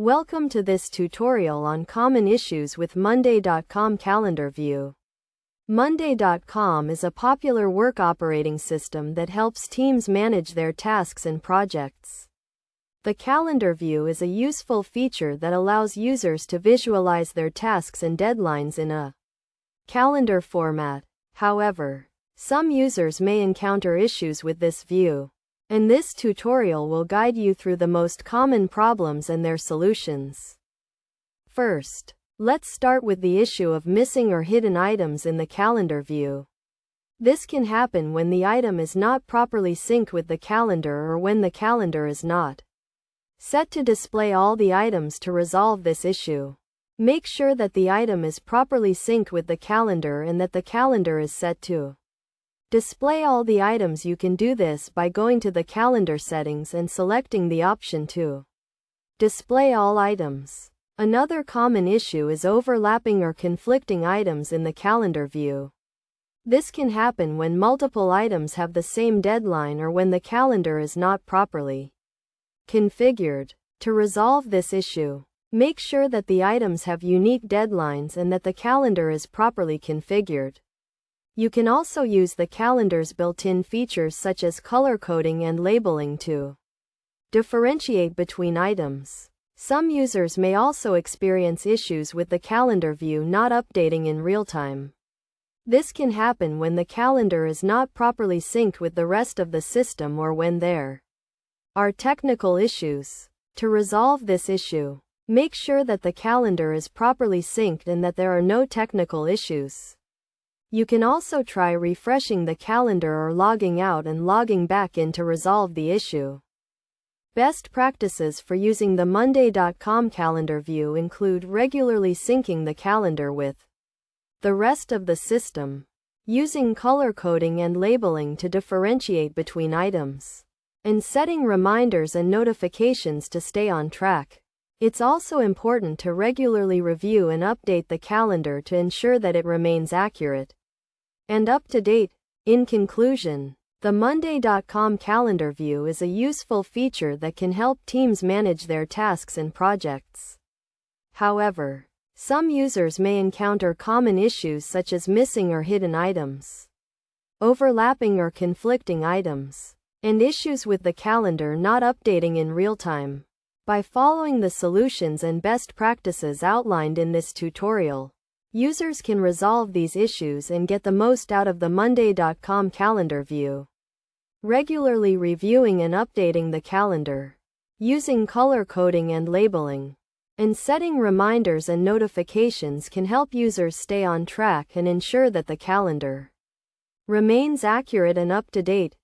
Welcome to this tutorial on common issues with Monday.com calendar view. Monday.com is a popular work operating system that helps teams manage their tasks and projects. The calendar view is a useful feature that allows users to visualize their tasks and deadlines in a calendar format. However, some users may encounter issues with this view, and this tutorial will guide you through the most common problems and their solutions. First, let's start with the issue of missing or hidden items in the calendar view. This can happen when the item is not properly synced with the calendar or when the calendar is not set to display all the items. To resolve this issue, make sure that the item is properly synced with the calendar and that the calendar is set to display all the items. You can do this by going to the calendar settings and selecting the option to display all items. Another common issue is overlapping or conflicting items in the calendar view. This can happen when multiple items have the same deadline or when the calendar is not properly configured. To resolve this issue, make sure that the items have unique deadlines and that the calendar is properly configured. You can also use the calendar's built-in features such as color coding and labeling to differentiate between items. Some users may also experience issues with the calendar view not updating in real time. This can happen when the calendar is not properly synced with the rest of the system or when there are technical issues. To resolve this issue, make sure that the calendar is properly synced and that there are no technical issues. You can also try refreshing the calendar or logging out and logging back in to resolve the issue. Best practices for using the Monday.com calendar view include regularly syncing the calendar with the rest of the system, using color coding and labeling to differentiate between items, and setting reminders and notifications to stay on track. It's also important to regularly review and update the calendar to ensure that it remains accurate and up to date. In conclusion, the Monday.com calendar view is a useful feature that can help teams manage their tasks and projects. However, some users may encounter common issues such as missing or hidden items, overlapping or conflicting items, and issues with the calendar not updating in real time. By following the solutions and best practices outlined in this tutorial, users can resolve these issues and get the most out of the Monday.com calendar view. Regularly reviewing and updating the calendar, using color coding and labeling, and setting reminders and notifications can help users stay on track and ensure that the calendar remains accurate and up to date.